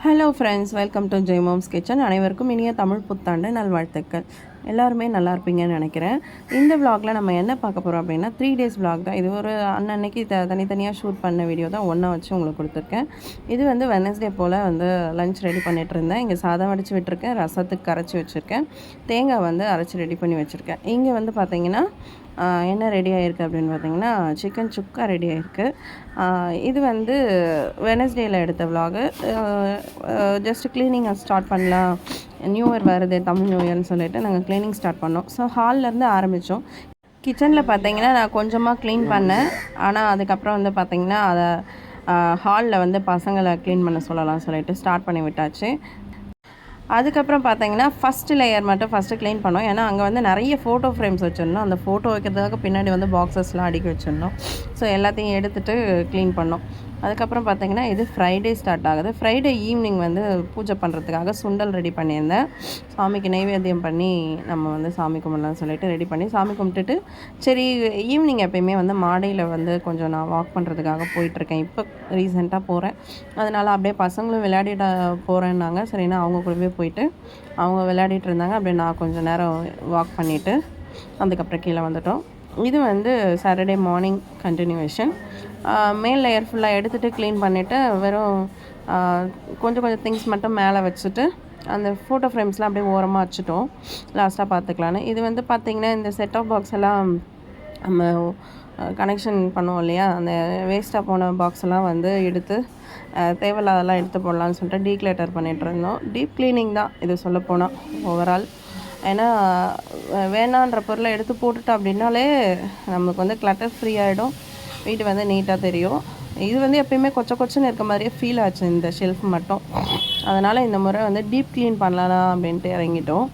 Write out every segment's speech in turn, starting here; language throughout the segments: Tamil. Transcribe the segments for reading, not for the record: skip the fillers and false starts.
Hello friends, welcome to Jai moms kitchen. அனைவருக்கும் இனிய தமிழ் புத்தாண்டு நல்வாழ்த்துக்கள். எல்லாருமே நல்லா இருப்பீங்கன்னு நினைக்கிறேன். இந்த விலாகில் நம்ம என்ன பார்க்க போகிறோம் அப்படின்னா 3 days விலாக் தான். இது ஒரு அன்னன்னைக்கு தனித்தனியாக ஷூட் பண்ண வீடியோ தான் ஒன்றா வச்சு உங்களுக்கு கொடுத்துருக்கேன். இது வந்து வெனஸ்டே போல் வந்து லஞ்ச் ரெடி பண்ணிகிட்டு இருந்தேன். இங்கே சாதம் வடித்து விட்டுருக்கேன், ரசத்துக்கு கரைச்சி வச்சுருக்கேன், தேங்காய் வந்து அரைச்சி ரெடி பண்ணி வச்சுருக்கேன். இங்கே வந்து பார்த்திங்கன்னா என்ன ரெடி ஆகிருக்கு அப்படின்னு பார்த்தீங்கன்னா சிக்கன் சுக்கா ரெடி ஆகிருக்கு. இது வந்து வெனஸ்டேயில் எடுத்த விலாகு. ஜஸ்ட் க்ளீனிங்கை ஸ்டார்ட் பண்ணலாம், நியூ இயர் வருது, தமிழ் நியூ இயர்னு சொல்லிட்டு நாங்கள் க்ளீனிங் ஸ்டார்ட் பண்ணோம். ஸோ ஹால்லேருந்து ஆரம்பித்தோம். கிச்சனில் பார்த்தீங்கன்னா நான் கொஞ்சமாக க்ளீன் பண்ணேன். ஆனால் அதுக்கப்புறம் வந்து பார்த்திங்கன்னா அதை ஹாலில் வந்து பசங்களை க்ளீன் பண்ண சொல்லலாம் சொல்லிட்டு ஸ்டார்ட் பண்ணி விட்டாச்சு. அதுக்கப்புறம் பார்த்தீங்கன்னா ஃபஸ்ட்டு லேயர் மட்டும் ஃபஸ்ட்டு க்ளீன் பண்ணோம். ஏன்னா அங்கே வந்து நிறைய ஃபோட்டோ ஃப்ரேம்ஸ் வச்சுருந்தோம். அந்த ஃபோட்டோ வைக்கிறதுக்காக பின்னாடி வந்து பாக்ஸஸ்லாம் அடுக்கி வச்சுருந்தோம். ஸோ எல்லாத்தையும் எடுத்துகிட்டு க்ளீன் பண்ணோம். அதுக்கப்புறம் பார்த்திங்கன்னா இது ஃப்ரைடே ஸ்டார்ட் ஆகுது. ஃப்ரைடே ஈவினிங் வந்து பூஜை பண்ணுறதுக்காக சுண்டல் ரெடி பண்ணியிருந்தேன். சாமிக்கு நைவேத்தியம் பண்ணி நம்ம வந்து சாமி கும்பிடலாம்னு சொல்லிட்டு ரெடி பண்ணி சாமி கும்பிட்டுட்டு சரி ஈவினிங் எப்போயுமே வந்து மாடியில் வந்து கொஞ்சம் நான் வாக் பண்ணுறதுக்காக போயிட்டுருக்கேன். இப்போ ரீசெண்டாக போகிறேன். அதனால் அப்படியே பசங்களும் விளையாடிட்டு போகிறேன்னாங்க. சரின்னா அவங்க கூடவே போயிட்டு அவங்க விளையாடிட்டு இருந்தாங்க. அப்படியே நான் கொஞ்சம் நேரம் வாக் பண்ணிவிட்டு அதுக்கப்புறம் கீழே வந்துட்டோம். இது வந்து சாட்டர்டே மார்னிங் கண்டினியூவேஷன். மேல் லேயர் ஃபுல்லாக எடுத்துகிட்டு க்ளீன் பண்ணிவிட்டு வெறும் கொஞ்சம் திங்ஸ் மட்டும் மேலே வச்சுட்டு அந்த ஃபோட்டோ ஃப்ரேம்ஸ்லாம் அப்படியே ஓரமாக வச்சுட்டோம், லாஸ்ட்டாக பார்த்துக்கலான்னு. இது வந்து பார்த்திங்கன்னா இந்த செட் ஆஃப் பாக்ஸ் எல்லாம் நம்ம கனெக்ஷன் பண்ணுவோம் இல்லையா, அந்த வேஸ்ட்டாக போன பாக்ஸ் எல்லாம் வந்து எடுத்து தேவையில்லாதெல்லாம் எடுத்து போடலான்னு சொல்லிட்டு டீக்ளேட்டர் பண்ணிகிட்டு இருந்தோம். டீப் க்ளீனிங் தான் இது சொல்லப்போனால் ஓவரால். ஏன்னா வேணான்ற பொருளை எடுத்து போட்டுட்டோம் அப்படின்னாலே நமக்கு வந்து கிளட்டர் ஃப்ரீ ஆகிடும், வீடு வந்து நீட்டாக தெரியும். இது வந்து எப்பயுமே கொச்சன்னு இருக்க மாதிரியே ஃபீல் ஆச்சு இந்த ஷெல்ஃப் மட்டும். அதனால் இந்த முறை வந்து டீப் க்ளீன் பண்ணலாம் அப்படின்ட்டு இறங்கிட்டோம்.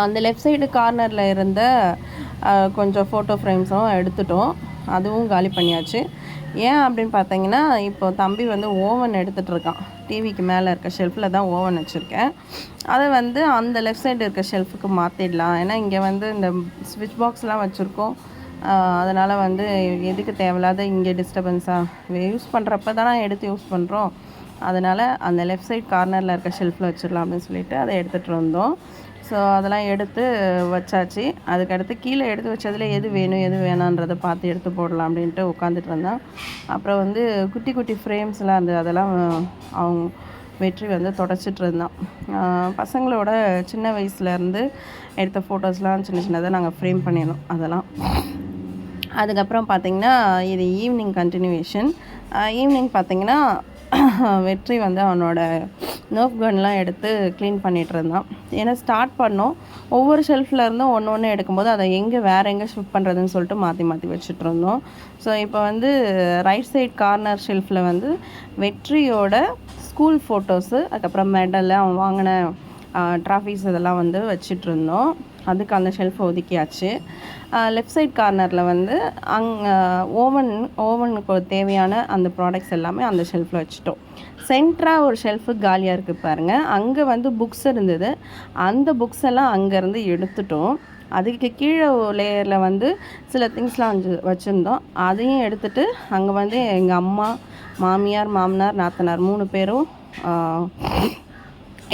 அந்த லெஃப்ட் சைடு கார்னரில் இருந்த கொஞ்சம் ஃபோட்டோ ஃப்ரேம்ஸும் எடுத்துட்டோம், அதுவும் காலி பண்ணியாச்சு. ஏன் அப்படின்னு பார்த்தீங்கன்னா இப்போ தம்பி வந்து ஓவன் எடுத்துகிட்டு இருக்கான். டிவிக்கு மேலே இருக்க ஷெல்ஃபில் தான் ஓவன் வச்சுருக்கேன். அதை வந்து அந்த லெஃப்ட் சைடு இருக்க ஷெல்ஃபுக்கு மாற்றிடலாம். ஏன்னா இங்கே வந்து இந்த ஸ்விட்ச் பாக்ஸ்லாம் வச்சுருக்கோம். அதனால் வந்து எதுக்கு தேவையில்லாத இங்கே டிஸ்டர்பன்ஸாக யூஸ் பண்ணுறப்ப தானே எடுத்து யூஸ் பண்ணுறோம். அதனால் அந்த லெஃப்ட் சைட் கார்னரில் இருக்க ஷெல்ஃபில் வச்சிடலாம் அப்படின்னு சொல்லிட்டு அதை எடுத்துகிட்டு வந்தோம். ஸோ அதெல்லாம் எடுத்து வச்சாச்சு. அதுக்கடுத்து கீழே எடுத்து வச்சதில் எது வேணும் எது வேணான்றதை பார்த்து எடுத்து போடலாம் அப்படின்ட்டு உட்காந்துட்டு இருந்தேன். அப்புறம் வந்து குட்டி ஃப்ரேம்ஸ்லாம் இருந்தது, அதெல்லாம் அவங்க வெற்றி வந்து தொடச்சிட்டு இருந்தான். பசங்களோட சின்ன வயசுலேருந்து எடுத்த ஃபோட்டோஸ்லாம் சின்னதாக நாங்கள் ஃப்ரேம் பண்ணிடணும் அதெல்லாம். அதுக்கப்புறம் பார்த்திங்கன்னா இது ஈவினிங் கண்டினியூவேஷன். ஈவினிங் பார்த்திங்கன்னா வெற்றி வந்து அவனோட நர்ஃப் கன்லாம் எடுத்து க்ளீன் பண்ணிகிட்டு இருந்தான். ஏன்னா ஸ்டார்ட் பண்ணோம், ஒவ்வொரு ஷெல்ஃபில் இருந்தும் ஒன்று எடுக்கும்போது அதை வேறு எங்கே ஷிஃப்ட் பண்ணுறதுன்னு சொல்லிட்டு மாற்றி வச்சுட்டு இருந்தோம். ஸோ இப்போ வந்து ரைட் சைட் கார்னர் ஷெல்ஃபில் வந்து வெற்றியோட ஸ்கூல் ஃபோட்டோஸு, அதுக்கப்புறம் மெடல், அவன் வாங்கின ட்ராஃபீஸ் இதெல்லாம் வந்து வச்சிட்டு இருந்தோம். அதுக்கு அந்த ஷெல்ஃபை ஒதுக்கியாச்சு. லெஃப்ட் சைட் கார்னரில் வந்து ஓவனுக்கு தேவையான அந்த ப்ராடக்ட்ஸ் எல்லாமே அந்த ஷெல்ஃபில் வச்சுட்டோம். சென்ட்ராக ஒரு ஷெல்ஃபு காலியாக இருக்குது பாருங்கள், அங்கே வந்து புக்ஸ் இருந்தது. அந்த புக்ஸ் எல்லாம் அங்கேருந்து எடுத்துட்டோம். அதுக்கு கீழே லேயரில் வந்து சில திங்ஸ்லாம் வச்சுருந்தோம், அதையும் எடுத்துகிட்டு அங்கே வந்து எங்கள் அம்மா, மாமியார், மாமனார், நாத்தனார் 3 பேரும்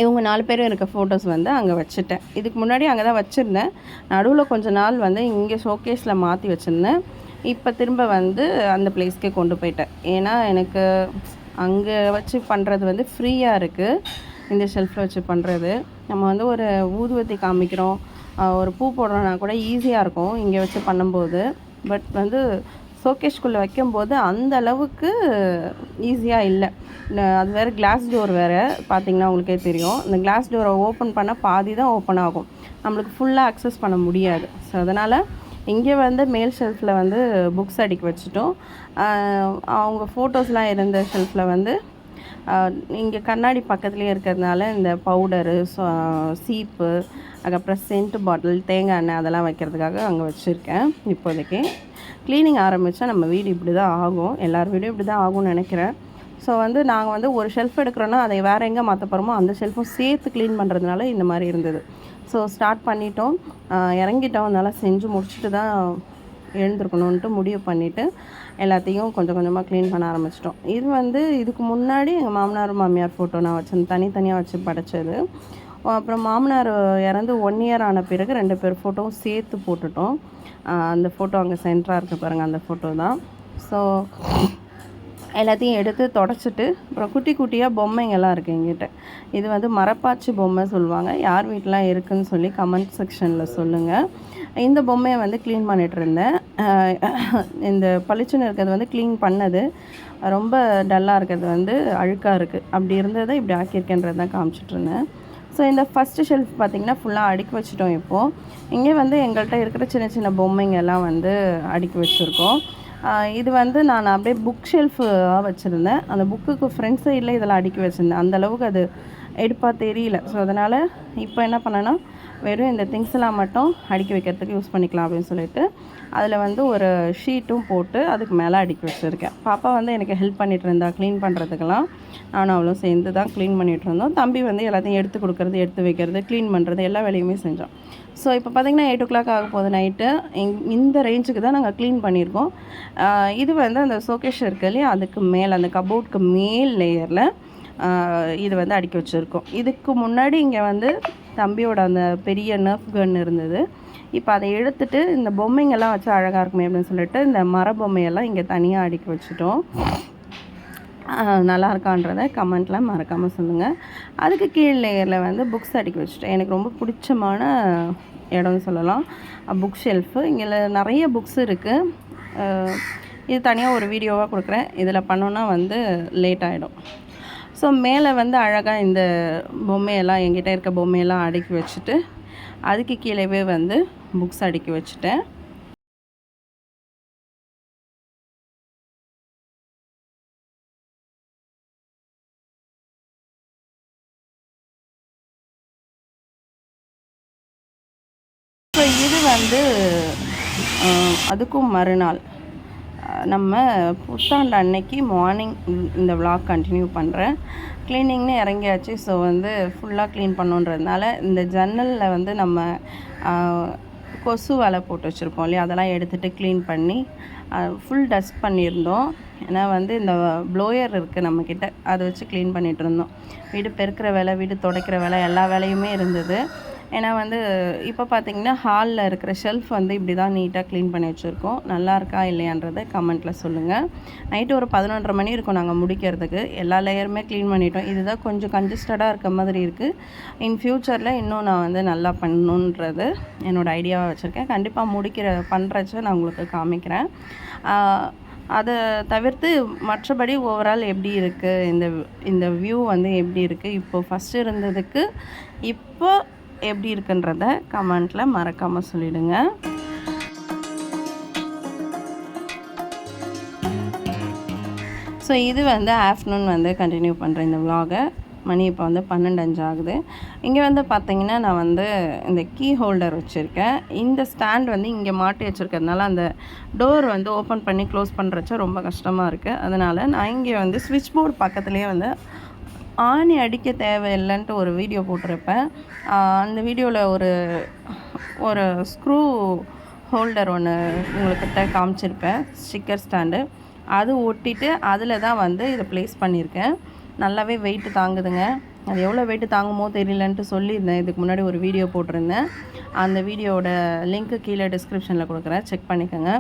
இவங்க 4 பேரும் இருக்க ஃபோட்டோஸ் வந்து அங்கே வச்சுட்டேன். இதுக்கு முன்னாடி அங்கே தான் வச்சுருந்தேன். நடுவில் கொஞ்ச நாள் வந்து இங்கே ஷோகேஸில் மாற்றி வச்சுருந்தேன். இப்போ திரும்ப வந்து அந்த பிளேஸ்க்கே கொண்டு போயிட்டேன். ஏன்னா எனக்கு அங்கே வச்சு பண்ணுறது வந்து ஃப்ரீயாக இருக்குது. இந்த ஷெல்ஃபில் வச்சு பண்ணுறது நம்ம வந்து ஒரு ஊதுவத்தி காமிக்கிறோம், ஒரு பூ போடுறோன்னா கூட ஈஸியாக இருக்கும் இங்கே வச்சு பண்ணும்போது. பட் வந்து ஷோகேஷ்குள்ளே வைக்கும்போது அந்த அளவுக்கு ஈஸியாக இல்லை. அது வேறு கிளாஸ் டோர் வேறு, பார்த்திங்கன்னா உங்களுக்கே தெரியும். இந்த கிளாஸ் டோரை ஓப்பன் பண்ணால் பாதி தான் ஓப்பன் ஆகும், நம்மளுக்கு ஃபுல்லாக அக்சஸ் பண்ண முடியாது. ஸோ அதனால் இங்கே வந்து மேல் ஷெல்ஃபில் வந்து புக்ஸ் அடுக்கி வச்சுட்டோம். அவங்க ஃபோட்டோஸ்லாம் இருந்த ஷெல்ஃபில் வந்து இங்கே கண்ணாடி பக்கத்துலேயே இருக்கிறதுனால இந்த பவுடரு, சீப்பு, அதுக்கப்புறம் சென்ட் பாட்டில், தேங்காய் எண்ணெய் அதெல்லாம் வைக்கிறதுக்காக அங்கே வச்சுருக்கேன். இப்போதைக்கு க்ளீனிங் ஆரம்பித்தா நம்ம வீடு இப்படி தான் ஆகும், எல்லார் வீடும் இப்படி தான் ஆகும்னு நினைக்கிறேன். ஸோ வந்து நாங்கள் வந்து ஒரு ஷெல்ஃப் எடுக்கிறோன்னா அதை வேறு எங்கே மாற்ற போகிறோமோ அந்த ஷெல்ஃபும் சேர்த்து க்ளீன் பண்ணுறதுனால இந்த மாதிரி இருந்தது. ஸோ ஸ்டார்ட் பண்ணிட்டோம், இறங்கிட்டோம். அதனால் செஞ்சு முடிச்சுட்டு தான் எழுந்திருக்கணுன்ட்டு முடிவு பண்ணிவிட்டு எல்லாத்தையும் கொஞ்சம் கொஞ்சமாக க்ளீன் பண்ண ஆரம்பிச்சிட்டோம். இது வந்து இதுக்கு முன்னாடி எங்கள் மாமனார் மாமியார் ஃபோட்டோ நான் வச்சு தனித்தனியாக வச்சு படைச்சது. அப்புறம் மாமனார் இறந்து 1 இயர் ஆன பிறகு 2 பேர் ஃபோட்டோவும் சேர்த்து போட்டுட்டோம். அந்த ஃபோட்டோ அங்கே சென்டராக இருக்குது பாருங்கள், அந்த ஃபோட்டோ தான். ஸோ எல்லாத்தையும் எடுத்து தொடச்சிட்டு அப்புறம் குட்டி குட்டியாக பொம்மைங்கள்லாம் இருக்குது எங்கிட்ட. இது வந்து மரப்பாச்சி பொம்மை சொல்லுவாங்க. யார் வீட்டிலாம் இருக்குதுன்னு சொல்லி கமெண்ட் செக்ஷனில் சொல்லுங்கள். இந்த பொம்மையை வந்து க்ளீன் பண்ணிகிட்டு இருந்தேன். இந்த பளிச்சுன்னு இருக்கிறது வந்து க்ளீன் பண்ணது, ரொம்ப டல்லாக இருக்கிறது வந்து அழுக்காக இருக்குது. அப்படி இருந்ததை இப்படி ஆக்கியிருக்கேன்றது தான் காமிச்சிட்ருந்தேன். ஸோ இந்த ஃபஸ்ட்டு ஷெல்ஃப் பார்த்திங்கன்னா ஃபுல்லாக அடுக்கி வச்சுட்டோம். இப்போது இங்கே வந்து எங்கள்கிட்ட இருக்கிற சின்ன சின்ன பொம்மைங்கெல்லாம் வந்து அடுக்கி வச்சுருக்கோம். இது வந்து நான் அப்படியே புக் ஷெல்ஃபாக வச்சுருந்தேன். அந்த புக்குக்கு ஃப்ரண்ட் சைடில் இதெல்லாம் அடுக்கி வச்சுருந்தேன். அந்தளவுக்கு அது எடுப்பாக தெரியல. ஸோ அதனால் இப்போ என்ன பண்ணேன்னா, வெறும் இந்த திங்ஸ்லாம் மட்டும் அடுக்கி வைக்கிறதுக்கு யூஸ் பண்ணிக்கலாம் அப்படின்னு சொல்லிட்டு அதில் வந்து ஒரு ஷீட்டும் போட்டு அதுக்கு மேலே அடுக்கி வச்சுருக்கேன். பாப்பா வந்து எனக்கு ஹெல்ப் பண்ணிகிட்டு இருந்தா க்ளீன் பண்ணுறதுக்கெல்லாம். நானும் அவளும் சேர்ந்து தான் க்ளீன் பண்ணிகிட்டு இருந்தோம். தம்பி வந்து எல்லாத்தையும் எடுத்து கொடுக்குறது, எடுத்து வைக்கிறது, க்ளீன் பண்ணுறது எல்லா வேலையுமே செஞ்சோம். ஸோ இப்போ பார்த்திங்கன்னா 8 o'clock ஆக போகுது நைட்டு. இந்த ரேஞ்சுக்கு தான் நாங்கள் க்ளீன் பண்ணியிருக்கோம். இது வந்து அந்த ஷோகேஸ் இருக்குது இல்லையா, அதுக்கு மேலே அந்த கபோர்டுக்கு மேல் லேயரில் இது வந்து அடுக்கி வச்சுருக்கோம். இதுக்கு முன்னாடி இங்கே வந்து தம்பியோட அந்த பெரிய நர்ஃப் கன் இருந்தது. இப்போ அதை எடுத்துகிட்டு இந்த பொம்மைங்கள்லாம் வச்சு அழகாக இருக்குமே அப்படின்னு சொல்லிட்டு இந்த மர பொம்மையெல்லாம் இங்கே தனியாக அடுக்கி வச்சுட்டோம். நல்லா இருக்கான்றதை கமெண்ட்டில் மறக்காமல் சொல்லுங்கள். அதுக்கு கீழ் லேயரில் வந்து புக்ஸ் அடுக்கி வச்சுட்டேன். எனக்கு ரொம்ப பிடிச்சமான இடம்னு சொல்லலாம் புக் ஷெல்ஃபு. இங்கே நிறைய புக்ஸ் இருக்குது. இது தனியாக ஒரு வீடியோவாக கொடுக்குறேன். இதில் பண்ணோன்னா வந்து லேட் ஆகிடும். ஸோ மேலே வந்து அழகாக இந்த பொம்மையெல்லாம் என்கிட்ட இருக்க பொம்மையெல்லாம் அடுக்கி வச்சுட்டு அதுக்கு கீழேவே வந்து புக்ஸ் அடுக்கி வச்சுட்டேன். ஸோ இது வந்து அதுக்கும் மறுநாள் நம்ம புத்தாண்டு அன்னைக்கு மார்னிங் இந்த விளாக் கண்டினியூ பண்ணுறேன். க்ளீனிங்னு இறங்கியாச்சு. ஸோ வந்து ஃபுல்லாக க்ளீன் பண்ணுன்றதுனால இந்த ஜன்னலில் வந்து நம்ம கொசு வலை போட்டு வச்சுருப்போம் இல்லையா, அதெல்லாம் எடுத்துகிட்டு க்ளீன் பண்ணி ஃபுல் டஸ்ட் பண்ணியிருந்தோம். ஏன்னா வந்து இந்த ப்ளோயர் இருக்குது நம்மக்கிட்ட, அதை வச்சு க்ளீன் பண்ணிகிட்டு இருந்தோம். வீடு பெருக்கிற வேலை, வீடு துடைக்கிற வேலை, எல்லா வேலையுமே இருந்தது. ஏன்னா வந்து இப்போ பார்த்திங்கன்னா ஹாலில் இருக்கிற ஷெல்ஃப் வந்து இப்படி தான் நீட்டாக க்ளீன் பண்ணி வச்சுருக்கோம். நல்லா இருக்கா இல்லையான்றதை கமெண்ட்டில் சொல்லுங்கள். நைட்டு ஒரு 11:30 மணி இருக்கும் நாங்கள் முடிக்கிறதுக்கு. எல்லா லேயருமே க்ளீன் பண்ணிட்டோம். இதுதான் கொஞ்சம் கன்ஜஸ்டடாக இருக்க மாதிரி இருக்குது. இன் ஃப்யூச்சரில் இன்னும் நான் வந்து நல்லா பண்ணணுன்றது என்னோடய ஐடியாவாக வச்சுருக்கேன். கண்டிப்பாக பண்ணுறச்ச நான் உங்களுக்கு காமிக்கிறேன். அதை தவிர்த்து மற்றபடி ஓவரால் எப்படி இருக்குது, இந்த வியூ வந்து எப்படி இருக்குது, இப்போது ஃபஸ்ட்டு இருந்ததுக்கு இப்போ எப்படி இருக்குன்றத கமெண்ட்டில் மறக்காமல் சொல்லிவிடுங்க. ஸோ இது வந்து ஆஃப்டர்நூன் வந்து கண்டினியூ பண்ணுறேன் இந்த விலாகை. மணி இப்போ வந்து 12:05 ஆகுது. இங்கே வந்து பார்த்திங்கன்னா நான் வந்து இந்த கீ ஹோல்டர் வச்சுருக்கேன். இந்த ஸ்டாண்ட் வந்து இங்கே மாட்டி வச்சுருக்கிறதுனால அந்த டோர் வந்து ஓப்பன் பண்ணி க்ளோஸ் பண்ணுறச்ச ரொம்ப கஷ்டமாக இருக்குது. அதனால் நான் இங்கே வந்து ஸ்விட்ச் போர்டு பக்கத்துலேயே வந்து ஆணி அடிக்க தேவையில்லைன்ட்டு ஒரு வீடியோ போட்டிருப்பேன். அந்த வீடியோவில் ஒரு ஸ்க்ரூ ஹோல்டர் ஒன்று உங்கள்கிட்ட காமிச்சிருப்பேன், ஸ்டிக்கர் ஸ்டாண்டு. அது ஒட்டிட்டு அதில் தான் வந்து இதை ப்ளேஸ் பண்ணியிருக்கேன். நல்லாவே வெயிட்டு தாங்குதுங்க. அது எவ்வளோ வெயிட்டு தாங்குமோ தெரியலன்ட்டு சொல்லியிருந்தேன். இதுக்கு முன்னாடி ஒரு வீடியோ போட்டிருந்தேன். அந்த வீடியோவோட லிங்க்கு கீழே டிஸ்கிரிப்ஷனில் கொடுக்குறேன், செக் பண்ணிக்கோங்க.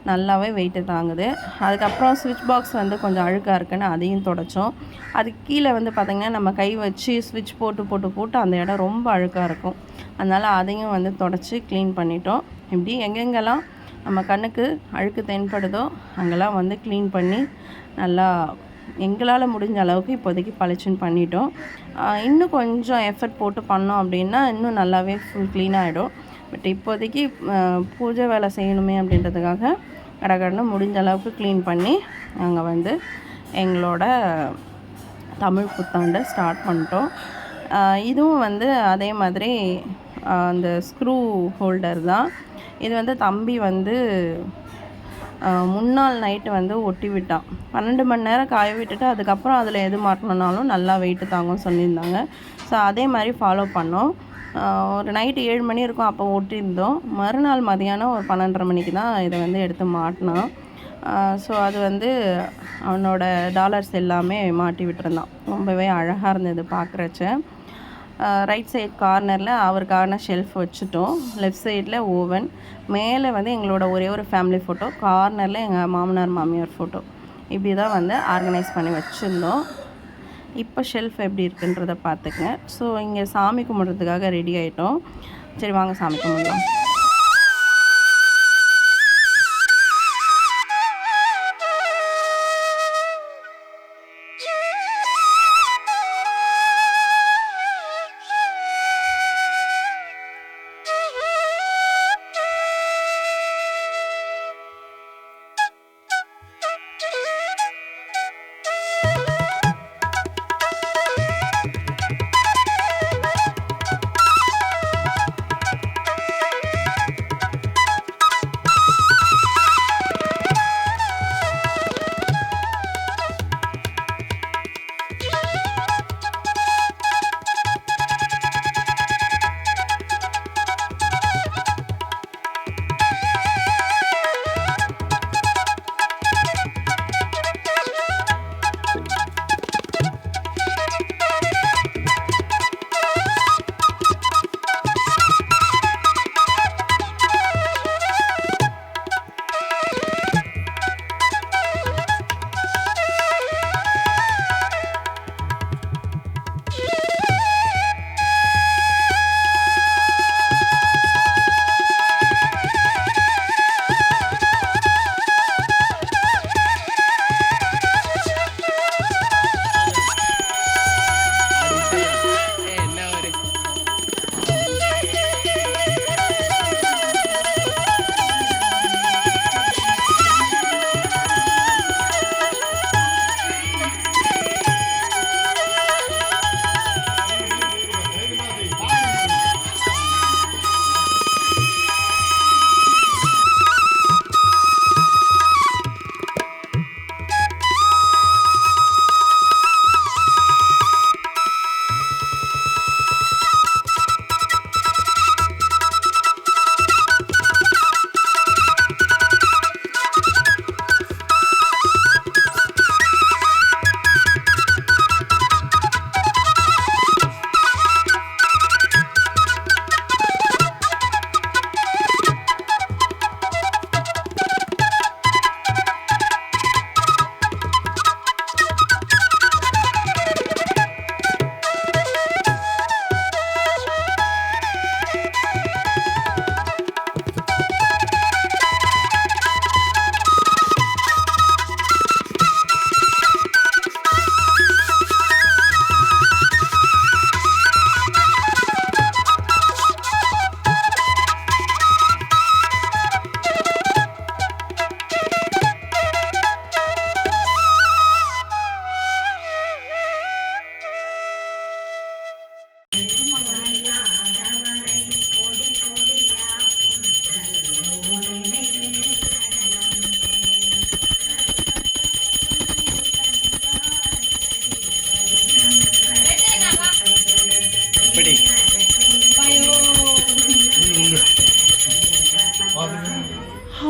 நல்லாவே வெயிட்டு தாங்குது. அதுக்கப்புறம் ஸ்விட்ச் பாக்ஸ் வந்து கொஞ்சம் அழுக்காக இருக்குன்னு அதையும் தொடச்சோம். அதுக்கு கீழே வந்து பார்த்திங்கன்னா நம்ம கை வச்சு ஸ்விட்ச் போட்டு அந்த இடம் ரொம்ப அழுக்காக இருக்கும். அதனால் அதையும் வந்து தொடச்சி க்ளீன் பண்ணிட்டோம். இப்படி எங்கெங்கெல்லாம் நம்ம கண்ணுக்கு அழுக்கு தென்படுதோ அங்கெல்லாம் வந்து க்ளீன் பண்ணி நல்லா எங்களால் முடிஞ்ச அளவுக்கு இப்போதைக்கு பளிச்சுன்னு பண்ணிட்டோம். இன்னும் கொஞ்சம் எஃபர்ட் போட்டு பண்ணோம் அப்படின்னா இன்னும் நல்லாவே ஃபுல் க்ளீன் ஆகிடும். பட் இப்போதைக்கு பூஜை வேலை செய்யணுமே அப்படின்றதுக்காக கடகடன்னு முடிஞ்ச அளவுக்கு க்ளீன் பண்ணி நாங்கள் வந்து எங்களோட தமிழ் புத்தாண்டை ஸ்டார்ட் பண்ணிட்டோம். இதுவும் வந்து அதே மாதிரி அந்த ஸ்க்ரூ ஹோல்டர் தான். இது வந்து தம்பி வந்து முன்னாள் நைட்டு வந்து ஒட்டி விட்டான். 12 மணி நேரம் காய விட்டுட்டு அதுக்கப்புறம் அதில் எது மாட்டணுன்னாலும் நல்லா வெயிட்டு தாங்கும்னு சொல்லியிருந்தாங்க. ஸோ அதே மாதிரி ஃபாலோ பண்ணோம். ஒரு நைட்டு 7 மணி இருக்கும் அப்போ ஒட்டியிருந்தோம். மறுநாள் மதியானம் ஒரு 12:30 மணிக்கு தான் இதை வந்து எடுத்து மாட்டினோம். ஸோ அது வந்து அவனோட டாலர்ஸ் எல்லாமே மாட்டி விட்டுருந்தான். ரொம்பவே அழகாக இருந்தது பார்க்குறச்ச. ரைட் சைட் கார்னரில் அவருக்கான ஷெல்ஃப் வச்சுட்டோம். லெஃப்ட் சைடில் ஓவன், மேலே வந்து எங்களோட ஒரே ஒரு ஃபேமிலி ஃபோட்டோ, கார்னரில் எங்கள் மாமனார் மாமியார் ஃபோட்டோ. இப்படி தான் வந்து ஆர்கனைஸ் பண்ணி வச்சுருந்தோம். இப்போ ஷெல்ஃப் எப்படி இருக்குன்றதை பார்த்துக்குங்க. ஸோ இங்கே சாமி கும்பிட்றதுக்காக ரெடி ஆகிட்டோம். சரி வாங்க சாமி கும்பிடலாம்.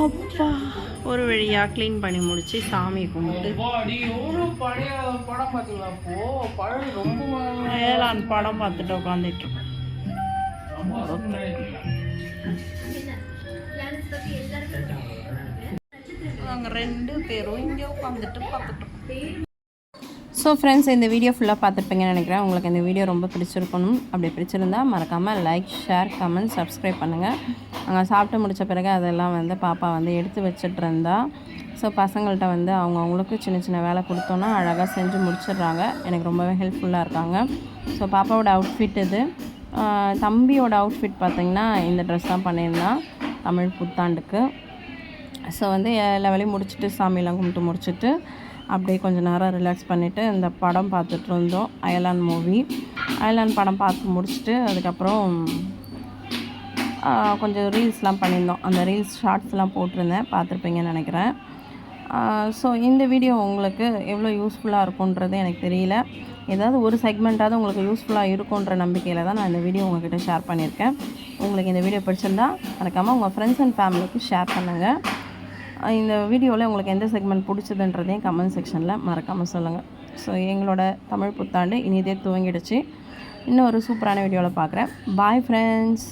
அப்பா ஒரு வழியாக க்ளீன் பண்ணி முடிச்சு சாமி கும்பிட்டு ஏழான் படம் பார்த்துட்டு உட்காந்துட்டு நாங்கள் 2 பேரும் இங்கே உட்காந்துட்டு பார்த்துட்டோம். ஸோ ஃப்ரெண்ட்ஸ், இந்த வீடியோ ஃபுல்லாக பார்த்துருப்பீங்கன்னு நினைக்கிறேன். உங்களுக்கு இந்த வீடியோ ரொம்ப பிடிச்சிருக்கணும். அப்படி பிடிச்சிருந்தா மறக்காமல் லைக், ஷேர், கமெண்ட், சப்ஸ்கிரைப் பண்ணுங்கள். அங்கே சாப்பிட்டு முடித்த பிறகு அதெல்லாம் வந்து பாப்பா வந்து எடுத்து வச்சுட்டு இருந்தா. ஸோ பசங்கள்கிட்ட வந்து அவங்களுக்கு சின்ன சின்ன வேலை கொடுத்தோன்னா அழகாக செஞ்சு முடிச்சிடுறாங்க. எனக்கு ரொம்பவே ஹெல்ப்ஃபுல்லாக இருக்காங்க. ஸோ பாப்பாவோட அவுட்ஃபிட் இது. தம்பியோட அவுட்ஃபிட் பார்த்திங்கன்னா இந்த ட்ரெஸ் தான் பண்ணியிருந்தான் தமிழ் புத்தாண்டுக்கு. ஸோ வந்து எல்லா வேலையும் முடிச்சுட்டு சாமியெல்லாம் கும்பிட்டு முடிச்சுட்டு அப்படியே கொஞ்சம் நேரம் ரிலாக்ஸ் பண்ணிவிட்டு இந்த படம் பார்த்துட்டு இருந்தோம். அயலான் மூவி. அயலான் படம் பார்த்து முடிச்சுட்டு அதுக்கப்புறம் கொஞ்சம் ரீல்ஸ்லாம் பண்ணியிருந்தோம். அந்த ரீல்ஸ் ஷார்ட்ஸ்லாம் போட்டிருந்தேன், பார்த்துருப்பீங்கன்னு நினைக்கிறேன். ஸோ இந்த வீடியோ உங்களுக்கு எவ்வளோ யூஸ்ஃபுல்லாக இருக்குன்றது எனக்கு தெரியல. ஏதாவது ஒரு செக்மெண்ட்டாவது உங்களுக்கு யூஸ்ஃபுல்லாக இருக்குன்ற நம்பிக்கையில் தான் நான் இந்த வீடியோ உங்கள்கிட்ட ஷேர் பண்ணியிருக்கேன். உங்களுக்கு இந்த வீடியோ பிடிச்சிருந்தா மறக்காமல் உங்கள் ஃப்ரெண்ட்ஸ் அண்ட் ஃபேமிலிக்கு ஷேர் பண்ணுங்கள். இந்த வீடியோவில் உங்களுக்கு எந்த செக்மெண்ட் பிடிச்சதுன்றதையும் கமெண்ட் செக்ஷனில் மறக்காமல் சொல்லுங்கள். ஸோ எங்களோட தமிழ் புத்தாண்டு இனிதே துவங்கிடுச்சு. இன்னும் ஒரு சூப்பரான வீடியோவில் பார்க்குறேன். Bye friends.